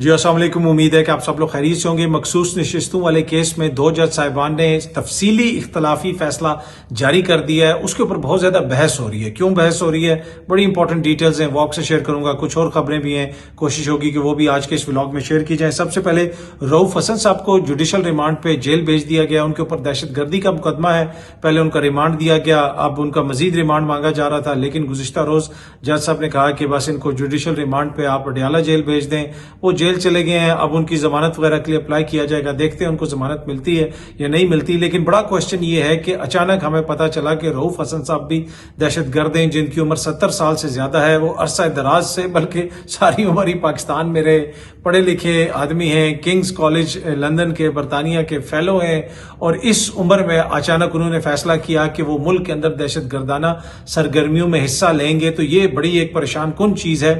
جی السلام علیکم، امید ہے کہ آپ سب لوگ خیریت سے ہوں گے۔ مخصوص نشستوں والے کیس میں 2 جج صاحبان نے تفصیلی اختلافی فیصلہ جاری کر دیا ہے۔ اس کے اوپر بہت زیادہ بحث ہو رہی ہے۔ کیوں بحث ہو رہی ہے؟ بڑی امپورٹنٹ ڈیٹیلز ہیں، وہ آپ سے شیئر کروں گا۔ کچھ اور خبریں بھی ہیں، کوشش ہوگی کہ وہ بھی آج کے اس ولاگ میں شیئر کی جائیں۔ سب سے پہلے رؤف حسن صاحب کو جوڈیشل ریمانڈ پہ جیل بھیج دیا گیا۔ ان کے اوپر دہشت گردی کا مقدمہ ہے، پہلے ان کا ریمانڈ دیا گیا، اب ان کا مزید ریمانڈ مانگا جا رہا تھا، لیکن گزشتہ روز جج صاحب نے کہا کہ بس ان کو جوڈیشل ریمانڈ پہ آپ پٹیالہ جیل بھیج دیں۔ وہ جیل چلے گئے ہیں، اب ان کی ضمانت وغیرہ کے لیے اپلائی کیا جائے گا، دیکھتے ہیں ان کو ضمانت ملتی ہے یا نہیں ملتی۔ لیکن بڑا کوشچن یہ ہے کہ اچانک ہمیں پتا چلا کہ رؤف حسن صاحب بھی دہشت گرد ہیں، جن کی عمر 70 سال سے زیادہ ہے۔ وہ عرصہ دراز سے، بلکہ ساری عمر ہی پاکستان میں رہے، پڑھے لکھے آدمی ہیں، کنگز کالج لندن کے، برطانیہ کے فیلو ہیں، اور اس عمر میں اچانک انہوں نے فیصلہ کیا کہ وہ ملک کے اندر دہشت گردانہ سرگرمیوں میں حصہ لیں گے۔ تو یہ بڑی ایک پریشان کن چیز ہے۔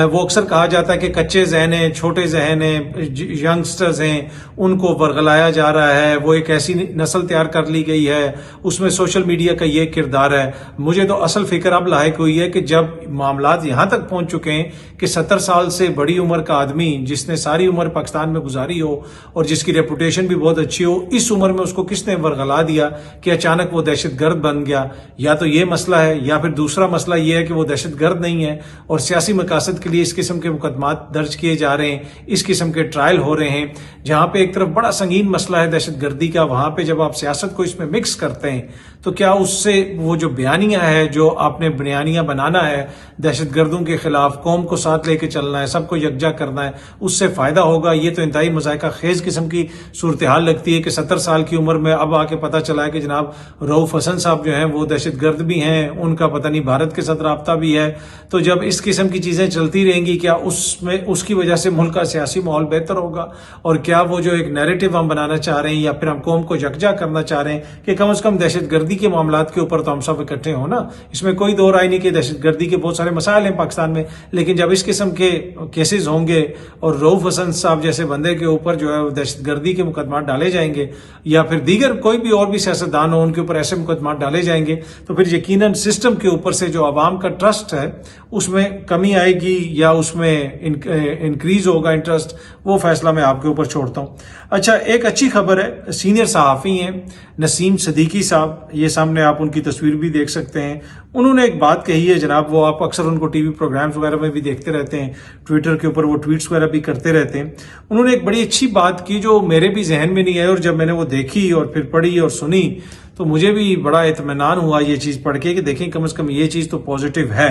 وہ اکثر کہا جاتا ہے کہ کچے ذہن ہیں، چھوٹے ذہن ہیں، ینگسٹرز ہیں، ان کو ورغلایا جا رہا ہے۔ وہ ایک ایسی نسل تیار کر لی گئی ہے، اس میں سوشل میڈیا کا یہ کردار ہے۔ مجھے تو اصل فکر اب لاحق ہوئی ہے کہ جب معاملات یہاں تک پہنچ چکے ہیں کہ 70 سال سے بڑی عمر کا آدمی جس نے ساری عمر پاکستان میں گزاری ہو اور جس کی ریپوٹیشن بھی بہت اچھی ہو، اس عمر میں اس کو کس نے ورغلا دیا کہ اچانک وہ دہشت گرد بن گیا؟ یا تو یہ مسئلہ ہے، یا پھر دوسرا مسئلہ یہ ہے کہ وہ دہشت گرد نہیں ہے اور سیاسی مقاصد کے لیے اس قسم کے مقدمات درج کیے جا رہے ہیں، اس قسم کے ٹرائل ہو رہے ہیں۔ جہاں پہ ایک طرف بڑا سنگین مسئلہ ہے دہشت گردی کا، وہاں پہ جب آپ سیاست کو اس میں مکس کرتے ہیں تو کیا اس سے وہ جو بیانیہ ہے، جو آپ نے بیانیہ بنانا ہے دہشت گردوں کے خلاف، قوم کو ساتھ لے کے چلنا ہے، سب کو یکجا کرنا ہے، اس سے فائدہ ہوگا؟ یہ تو انتہائی مذائقہ خیز قسم کی صورتحال لگتی ہے کہ 70 سال کی عمر میں اب آ کے پتہ چلا ہے کہ جناب رؤف حسن صاحب جو ہیں وہ دہشت گرد بھی ہیں، ان کا پتہ نہیں بھارت کے ساتھ رابطہ بھی ہے۔ تو جب اس قسم کی چیزیں چلتی رہیں گی، کیا اس کی وجہ سے ملک کا سیاسی ماحول بہتر ہوگا؟ اور کیا وہ جو ایک نیریٹو ہم بنانا چاہ رہے ہیں یا پھر ہم قوم کو یکجا کرنا چاہ رہے ہیں کہ کم از کم دہشت گردی کے معاملات کے اوپر تو ہم سب اکٹھے ہوں نا؟ اس میں کوئی دو رائے نہیں کہ دہشت گردی کے بہت سارے مسائل ہیں پاکستان میں، لیکن جب اس قسم کے کیسز ہوں گے اور رؤف حسن صاحب جیسے بندے کے اوپر جو ہے دہشت گردی کے مقدمات ڈالے جائیں گے، یا پھر دیگر کوئی بھی اور بھی سیاستدان ہو ان کے اوپر ایسے مقدمات ڈالے جائیں گے، تو پھر یقیناً سسٹم کے اوپر سے جو عوام کا ٹرسٹ ہے اس میں کمی آئے گی یا اس میں انکریز ہوگا انٹرسٹ، وہ فیصلہ میں آپ کے اوپر چھوڑتا ہوں۔ اچھا، ایک اچھی خبر ہے، سینئر صحافی ہیں نسیم صدیقی صاحب، یہ سامنے آپ ان کی تصویر بھی دیکھ سکتے ہیں۔ انہوں نے ایک بات کہی ہے جناب، وہ آپ اکثر ان کو ٹی وی پروگرامز وغیرہ میں بھی دیکھتے رہتے ہیں، ٹویٹر کے اوپر وہ ٹویٹس وغیرہ بھی کرتے رہتے ہیں۔ انہوں نے ایک بڑی اچھی بات کی جو میرے بھی ذہن میں نہیں آئی، اور جب میں نے وہ دیکھی اور پھر پڑھی اور سنی تو مجھے بھی بڑا اطمینان ہوا یہ چیز پڑھ کے کہ دیکھیں کم از کم یہ چیز تو پازیٹیو ہے۔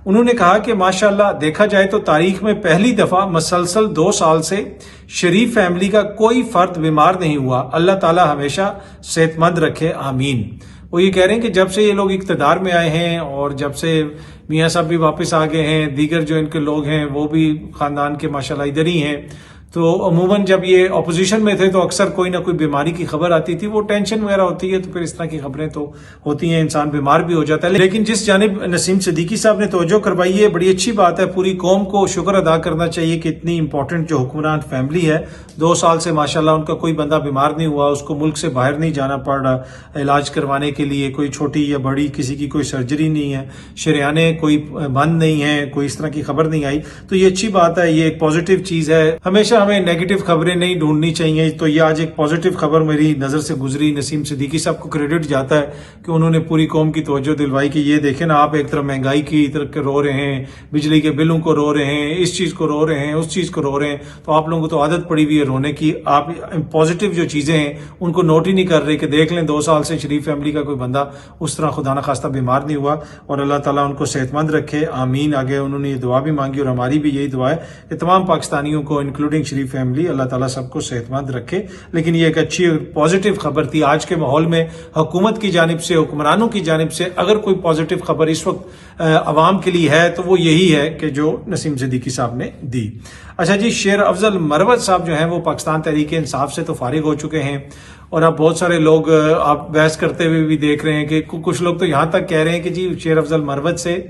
انہوں نے کہا کہ ماشاءاللہ دیکھا جائے تو تاریخ میں پہلی دفعہ مسلسل 2 سال سے شریف فیملی کا کوئی فرد بیمار نہیں ہوا، اللہ تعالی ہمیشہ صحت مند رکھے، آمین۔ وہ یہ کہہ رہے ہیں کہ جب سے یہ لوگ اقتدار میں آئے ہیں اور جب سے میاں صاحب بھی واپس آ گئے ہیں، دیگر جو ان کے لوگ ہیں وہ بھی خاندان کے ماشاءاللہ ادھر ہی ہیں، تو عموماً جب یہ اپوزیشن میں تھے تو اکثر کوئی نہ کوئی بیماری کی خبر آتی تھی، وہ ٹینشن وغیرہ ہوتی ہے تو پھر اس طرح کی خبریں تو ہوتی ہیں، انسان بیمار بھی ہو جاتا ہے۔ لیکن جس جانب نسیم صدیقی صاحب نے توجہ کروائی ہے، بڑی اچھی بات ہے، پوری قوم کو شکر ادا کرنا چاہیے کہ اتنی امپورٹنٹ جو حکمران فیملی ہے 2 سال سے ماشاءاللہ ان کا کوئی بندہ بیمار نہیں ہوا، اس کو ملک سے باہر نہیں جانا پڑ رہا علاج کروانے کے لیے، کوئی چھوٹی یا بڑی کسی کی کوئی سرجری نہیں ہے، شریانے کوئی بند نہیں ہے، کوئی اس طرح کی خبر نہیں آئی، تو یہ اچھی بات ہے، یہ ایک پازیٹیو چیز ہے۔ ہمیشہ ہمیں نیگیٹو خبریں نہیں ڈھونڈنی چاہیے، تو یہ آج ایک پازیٹیو خبر میری نظر سے گزری۔ نسیم صدیقی صاحب کو کریڈٹ جاتا ہے کہ انہوں نے پوری قوم کی توجہ دلوائی کہ یہ دیکھیں نا، آپ ایک طرف مہنگائی کی طرف رو رہے ہیں، بجلی کے بلوں کو رو رہے ہیں، اس چیز کو رو رہے ہیں، اس چیز کو رو رہے ہیں، تو آپ لوگوں کو تو عادت پڑی ہوئی ہے رونے کی، آپ پازیٹیو جو چیزیں ہیں ان کو نوٹ ہی نہیں کر رہے کہ دیکھ لیں 2 سال سے شریف فیملی کا کوئی بندہ اس طرح خدا نہ خواستہ بیمار نہیں ہوا، اور اللہ تعالیٰ ان کو صحت مند رکھے، آمین۔ آگے انہوں نے یہ دعا بھی مانگی اور ہماری بھی یہی دعا ہے کہ تمام پاکستانیوں کو انکلوڈنگ شریف فیملی اللہ تعالیٰ سب کو صحت مند رکھے۔ لیکن یہ ایک اچھی اور پازیٹیو خبر تھی آج کے ماحول میں، حکومت کی جانب سے، حکمرانوں کی جانب سے اگر کوئی پازیٹیو خبر اس وقت عوام کے لیے ہے تو وہ یہی ہے کہ جو نسیم صدیقی صاحب نے دی۔ اچھا جی، شیر افضل مروت صاحب جو ہیں وہ پاکستان تحریک انصاف سے تو فارغ ہو چکے ہیں، اور اب بہت سارے لوگ آپ بحث کرتے ہوئے بھی دیکھ رہے ہیں کہ کچھ لوگ تو یہاں تک کہہ رہے ہیں کہ جی شیر افضل مروت سے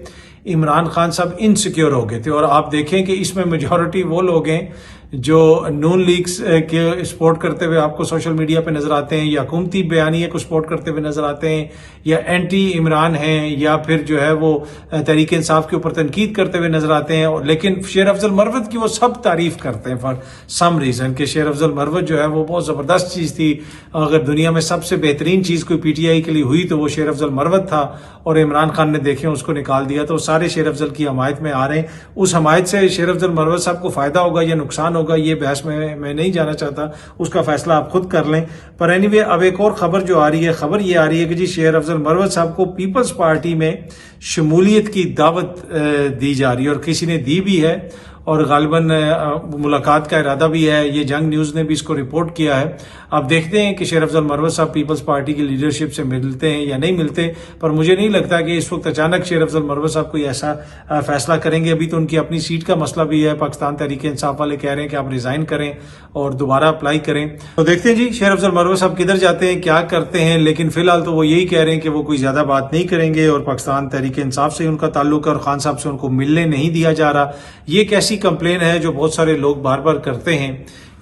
عمران خان صاحب انسیکیور ہو گئے تھے، اور آپ دیکھیں کہ اس میں میجورٹی وہ لوگ ہیں جو نون لیگز کے سپورٹ کرتے ہوئے آپ کو سوشل میڈیا پہ نظر آتے ہیں، یا حکومتی بیانیے کو سپورٹ کرتے ہوئے نظر آتے ہیں، یا اینٹی عمران ہیں، یا پھر جو ہے وہ تحریک انصاف کے اوپر تنقید کرتے ہوئے نظر آتے ہیں، لیکن شیر افضل مروت کی وہ سب تعریف کرتے ہیں فار سم ریزن کہ شیر افضل مروت جو ہے وہ بہت زبردست چیز تھی. اگر دنیا میں سب سے بہترین چیز کوئی پی ٹی آئی کے لیے ہوئی تو وہ شیر افضل مروت تھا، اور عمران خان نے دیکھیں اس کو نکال دیا. تو سارے شیر افضل کی حمایت میں آ رہے ہیں. اس حمایت سے شیر افضل مروت صاحب کو فائدہ ہوگا یا نقصان ہوگا یہ بحث میں نہیں جانا چاہتا، اس کا فیصلہ آپ خود کر لیں. پر اینی وے اب ایک اور خبر جو آ رہی ہے، خبر یہ آ رہی ہے کہ جی شیر افضل مروت صاحب کو پیپلز پارٹی میں شمولیت کی دعوت دی جا رہی ہے، اور کسی نے دی بھی ہے، اور غالباً ملاقات کا ارادہ بھی ہے. یہ جنگ نیوز نے بھی اس کو رپورٹ کیا ہے. اب دیکھتے ہیں کہ شیر افضل مروت صاحب پیپلز پارٹی کی لیڈرشپ سے ملتے ہیں یا نہیں ملتے، پر مجھے نہیں لگتا کہ اس وقت اچانک شیر افضل مروت صاحب کوئی ایسا فیصلہ کریں گے. ابھی تو ان کی اپنی سیٹ کا مسئلہ بھی ہے. پاکستان تحریک انصاف والے کہہ رہے ہیں کہ آپ ریزائن کریں اور دوبارہ اپلائی کریں. تو دیکھتے ہیں جی شیر افضل مروت صاحب کدھر جاتے ہیں، کیا کرتے ہیں. لیکن فی الحال تو وہ یہی کہہ رہے ہیں کہ وہ کوئی زیادہ بات نہیں کریں گے، اور پاکستان تحریک انصاف سے ان کا تعلق ہے، اور خان صاحب سے ان کو ملنے نہیں دیا جا رہا. یہ ایک ایسی کمپلین ہے جو بہت سارے لوگ بار بار کرتے ہیں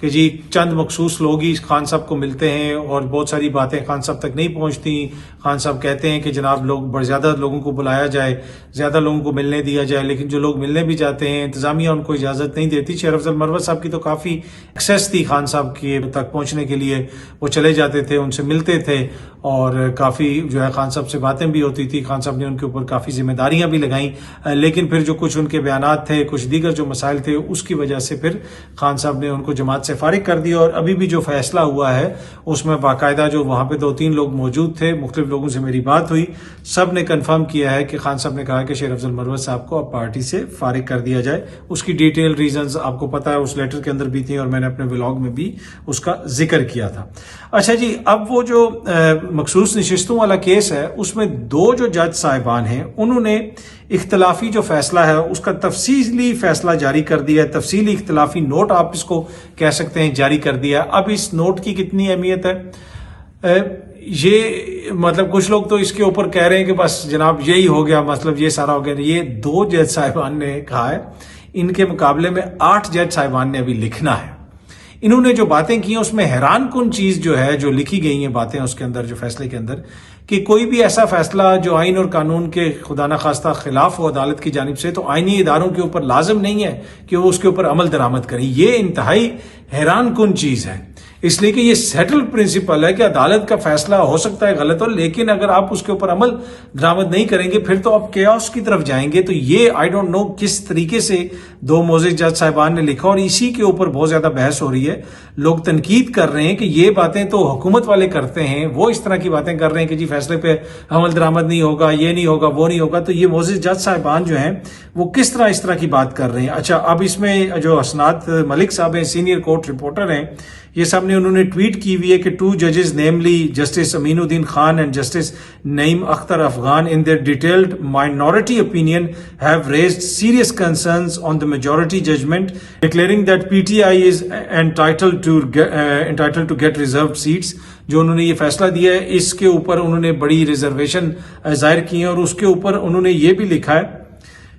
کہ جی چند مخصوص لوگ ہی خان صاحب کو ملتے ہیں، اور بہت ساری باتیں خان صاحب تک نہیں پہنچتی. خان صاحب کہتے ہیں کہ جناب زیادہ لوگوں کو بلایا جائے، زیادہ لوگوں کو ملنے دیا جائے، لیکن جو لوگ ملنے بھی جاتے ہیں انتظامیہ ان کو اجازت نہیں دیتی. شیر افضل مروت صاحب کی تو کافی ایکسیس تھی خان صاحب کے تک پہنچنے کے لیے، وہ چلے جاتے تھے، ان سے ملتے تھے، اور کافی جو ہے خان صاحب سے باتیں بھی ہوتی تھی. خان صاحب نے ان کے اوپر کافی ذمہ داریاں بھی لگائیں، لیکن پھر جو کچھ ان کے بیانات تھے، کچھ دیگر جو مسائل تھے، اس کی وجہ سے پھر خان صاحب نے ان کو جماعت سے فارغ کر دیا. اور ابھی بھی جو فیصلہ ہوا ہے اس میں باقاعدہ جو وہاں پہ 2-3 لوگ موجود تھے، مختلف لوگوں سے میری بات ہوئی، سب نے کنفرم کیا ہے کہ خان صاحب نے کہا کہ شیر افضل مروت صاحب کو اب پارٹی سے فارغ کر دیا جائے. اس کی ڈیٹیل ریزنز آپ کو پتا ہے اس لیٹر کے اندر بھی تھی، اور میں نے اپنے ولاگ میں بھی اس کا ذکر کیا تھا. اچھا جی، اب وہ جو مخصوص نشستوں والا کیس ہے اس میں 2 جو جج صاحبان ہیں انہوں نے اختلافی جو فیصلہ ہے اس کا تفصیلی فیصلہ جاری کر دیا ہے. تفصیلی اختلافی نوٹ آپ اس کو کہہ سکتے ہیں جاری کر دیا. اب اس نوٹ کی کتنی اہمیت ہے، یہ مطلب کچھ لوگ تو اس کے اوپر کہہ رہے ہیں کہ بس جناب یہی ہو گیا، مطلب یہ سارا ہو گیا. یہ 2 جج صاحبان نے کہا ہے، ان کے مقابلے میں 8 جج صاحبان نے ابھی لکھنا ہے. انہوں نے جو باتیں کی ہیں اس میں حیران کن چیز جو ہے، جو لکھی گئی ہیں باتیں اس کے اندر، جو فیصلے کے اندر، کہ کوئی بھی ایسا فیصلہ جو آئین اور قانون کے خدا نخواستہ خلاف ہو عدالت کی جانب سے، تو آئینی اداروں کے اوپر لازم نہیں ہے کہ وہ اس کے اوپر عمل درآمد کریں. یہ انتہائی حیران کن چیز ہے، اس لیے کہ یہ سیٹل پرنسپل ہے کہ عدالت کا فیصلہ ہو سکتا ہے غلط ہو، لیکن اگر آپ اس کے اوپر عمل درآمد نہیں کریں گے پھر تو آپ کیوس کی طرف جائیں گے. تو یہ آئی ڈونٹ نو کس طریقے سے 2 معزز جج صاحبان نے لکھا، اور اسی کے اوپر بہت زیادہ بحث ہو رہی ہے. لوگ تنقید کر رہے ہیں کہ یہ باتیں تو حکومت والے کرتے ہیں، وہ اس طرح کی باتیں کر رہے ہیں کہ جی فیصلے پہ عمل درآمد نہیں ہوگا، یہ نہیں ہوگا، وہ نہیں ہوگا. تو یہ معزز جج صاحبان جو ہیں وہ کس طرح اس طرح کی بات کر رہے ہیں. اچھا، اب اس میں جو اسناد ملک صاحب ہیں، سینئر کورٹ رپورٹر ہیں، یہ سب نے انہوں نے ٹویٹ کی ہوئی ہے کہ 2 judges namely justice Amin Uddin Khan and justice Naeem Akhtar Afghan in their detailed minority opinion have raised serious concerns on the majority judgment, declaring that PTI is entitled to get reserved seats. جو انہوں نے یہ فیصلہ دیا ہے اس کے اوپر انہوں نے بڑی ریزرویشن ظاہر کی ہے، اور اس کے اوپر انہوں نے یہ بھی لکھا ہے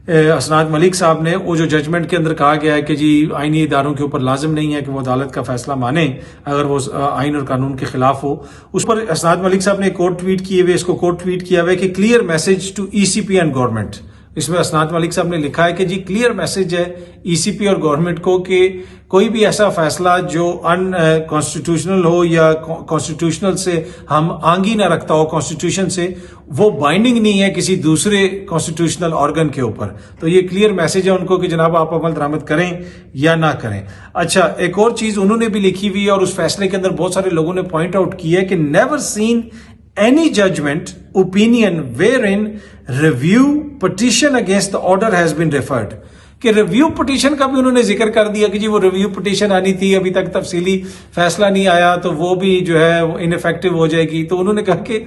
اسناد ملک صاحب نے، وہ جو ججمنٹ کے اندر کہا گیا ہے کہ جی آئینی اداروں کے اوپر لازم نہیں ہے کہ وہ عدالت کا فیصلہ مانیں اگر وہ آئین اور قانون کے خلاف ہو. اس پر اسناد ملک صاحب نے کوٹ ٹویٹ کیے ہوئے، اس کو کوٹ ٹویٹ کیا ہوا ہے کہ clear message to E C P and government. اس میں اسناد ملک صاحب نے لکھا ہے کہ جی کلیئر میسج ہے ای سی پی اور گورنمنٹ کو کہ کوئی بھی ایسا فیصلہ جو ان کانسٹیٹیوشنل ہو یا کانسٹیٹیوشنل سے ہم آنگی نہ رکھتا ہو کانسٹیٹیوشن سے، وہ بائنڈنگ نہیں ہے کسی دوسرے کانسٹیٹیوشنل آرگن کے اوپر. تو یہ کلیئر میسج ہے ان کو کہ جناب آپ عمل درآمد کریں یا نہ کریں. اچھا، ایک اور چیز انہوں نے بھی لکھی ہوئی ہے اور اس فیصلے کے اندر بہت سارے لوگوں نے پوائنٹ آؤٹ کیا ہے کہ never seen any judgment opinion wherein review petition against the order has been referred. کہ ریویو پٹیشن کا بھی انہوں نے ذکر کر دیا کہ جی وہ ریویو پٹیشن آنی تھی، ابھی تک تفصیلی فیصلہ نہیں آیا تو وہ بھی جو ہے ان افیکٹو ہو جائے گی. تو انہوں نے کہا کہ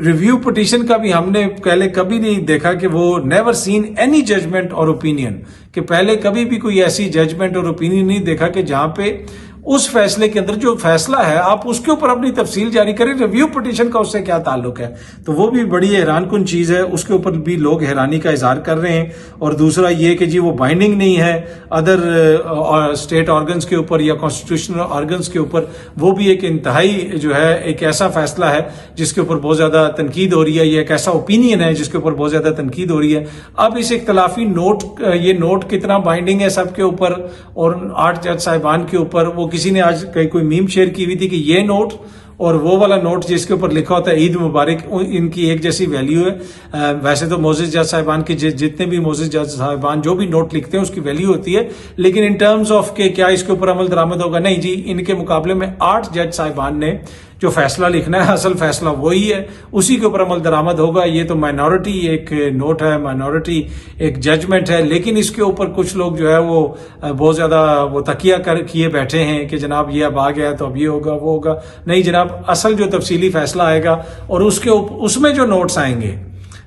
ریویو پٹیشن کا بھی ہم نے پہلے کبھی نہیں دیکھا کہ وہ نیور سین اینی ججمنٹ اور اوپینین، کہ پہلے کبھی بھی کوئی ایسی ججمنٹ اور اوپینین نہیں دیکھا کہ جہاں پہ اس فیصلے کے اندر جو فیصلہ ہے آپ اس کے اوپر اپنی تفصیل جاری کریں، ریویو پٹیشن کا اس سے کیا تعلق ہے؟ تو وہ بھی بڑی حیران کن چیز ہے، اس کے اوپر بھی لوگ حیرانی کا اظہار کر رہے ہیں۔ اور دوسرا یہ کہ جی وہ بائنڈنگ نہیں ہے ادر اسٹیٹ آرگنز کے اوپر یا کانسٹیٹیوشنل آرگنز کے اوپر، وہ بھی ایک انتہائی جو ہے ایک ایسا فیصلہ ہے جس کے اوپر بہت زیادہ تنقید ہو رہی ہے، یہ ایک ایسا اوپینین ہے جس کے اوپر بہت زیادہ تنقید ہو رہی ہے۔ اب اس اختلافی نوٹ، یہ نوٹ کتنا بائنڈنگ ہے سب کے اوپر اور 8 جج صاحبان کے اوپر، وہ کسی نے آج کوئی میم شیئر کی ہوئی تھی کہ یہ نوٹ اور وہ والا نوٹ جس کے اوپر لکھا ہوتا ہے عید مبارک، ان کی ایک جیسی ویلیو ہے۔ ویسے تو معزز جج صاحبان کے جتنے بھی معزز جج صاحبان جو بھی نوٹ لکھتے ہیں اس کی ویلیو ہوتی ہے، لیکن ان ٹرمز آف کہ کیا اس کے اوپر عمل درآمد ہوگا، نہیں جی، ان کے مقابلے میں 8 جج صاحبان نے جو فیصلہ لکھنا ہے اصل فیصلہ وہی ہے، اسی کے اوپر عمل درآمد ہوگا۔ یہ تو مائنورٹی ایک نوٹ ہے، مائنورٹی ایک ججمنٹ ہے، لیکن اس کے اوپر کچھ لوگ جو ہے وہ بہت زیادہ وہ تکیہ کیے بیٹھے ہیں کہ جناب یہ اب آ گیا تو اب یہ ہوگا وہ ہوگا۔ نہیں جناب، اصل جو تفصیلی فیصلہ آئے گا اور اس میں جو نوٹس آئیں گے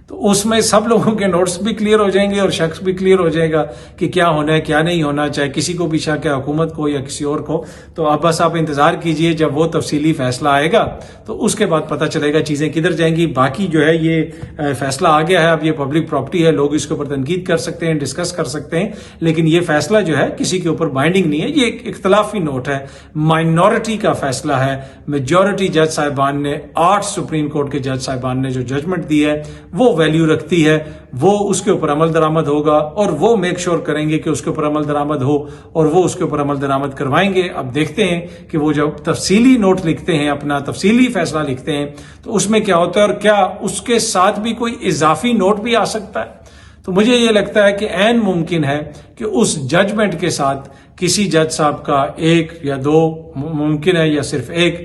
تو اس میں سب لوگوں کے نوٹس بھی کلیئر ہو جائیں گے اور شخص بھی کلیئر ہو جائے گا کہ کیا ہونا ہے کیا نہیں ہونا، چاہے کسی کو بھی شک ہے، حکومت کو یا کسی اور کو۔ تو اب بس آپ انتظار کیجئے، جب وہ تفصیلی فیصلہ آئے گا تو اس کے بعد پتہ چلے گا چیزیں کدھر جائیں گی۔ باقی جو ہے یہ فیصلہ آ گیا ہے، اب یہ پبلک پراپرٹی ہے، لوگ اس کے اوپر تنقید کر سکتے ہیں، ڈسکس کر سکتے ہیں، لیکن یہ فیصلہ جو ہے کسی کے اوپر بائنڈنگ نہیں ہے، یہ ایک اختلافی نوٹ ہے، مائنورٹی کا فیصلہ ہے۔ میجورٹی جج صاحبان نے، 8 سپریم کورٹ کے جج صاحبان نے جو ججمنٹ دی ہے وہ ویلیو رکھتی ہے، وہ اس کے اوپر عمل درآمد ہوگا اور وہ میک شور کریں گے کہ اس کے اوپر عمل درآمد ہو اور وہ اس کے اوپر عمل درآمد کروائیں گے۔ اب دیکھتے ہیں کہ وہ جب تفصیلی نوٹ لکھتے ہیں، اپنا تفصیلی فیصلہ لکھتے ہیں تو اس میں کیا ہوتا ہے اور کیا اس کے ساتھ بھی کوئی اضافی نوٹ بھی آ سکتا ہے۔ تو مجھے یہ لگتا ہے کہ عین ممکن ہے کہ اس ججمنٹ کے ساتھ کسی جج صاحب کا 1 یا 2، ممکن ہے یا صرف 1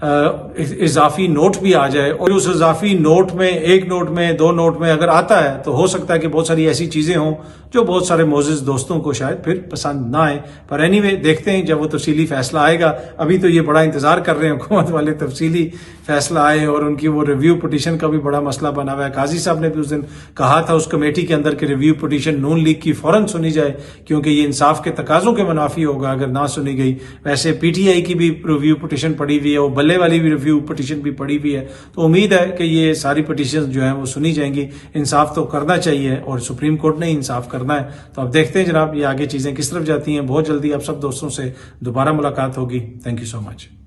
اضافی نوٹ بھی آ جائے، اور اس اضافی نوٹ میں، 1 نوٹ میں، 2 نوٹ میں اگر آتا ہے تو ہو سکتا ہے کہ بہت ساری ایسی چیزیں ہوں جو بہت سارے معزز دوستوں کو شاید پھر پسند نہ آئے۔ پر اینی وے دیکھتے ہیں جب وہ تفصیلی فیصلہ آئے گا۔ ابھی تو یہ بڑا انتظار کر رہے ہیں حکومت والے تفصیلی فیصلہ آئے، اور ان کی وہ ریویو پٹیشن کا بھی بڑا مسئلہ بنا ہوا ہے۔ قاضی صاحب نے بھی اس دن کہا تھا اس کمیٹی کے اندر کہ ریویو پٹیشن نون لیگ کی فوراً سنی جائے، کیونکہ یہ انصاف کے تقاضوں کے منافی ہوگا اگر نہ سنی گئی۔ ویسے پی ٹی آئی کی بھی ریویو پٹیشن پڑی ہوئی ہے، وہ بلے والی بھی ریویو پٹیشن بھی پڑی ہوئی ہے، تو امید ہے کہ یہ ساری پٹیشن جو ہیں وہ سنی جائیں گی۔ انصاف تو کرنا چاہیے اور سپریم کورٹ نے ہی انصاف کرنا ہے۔ تو اب دیکھتے ہیں جناب یہ آگے چیزیں کس طرف جاتی ہیں۔ بہت جلدی آپ سب دوستوں سے دوبارہ ملاقات ہوگی۔ Thank you so much.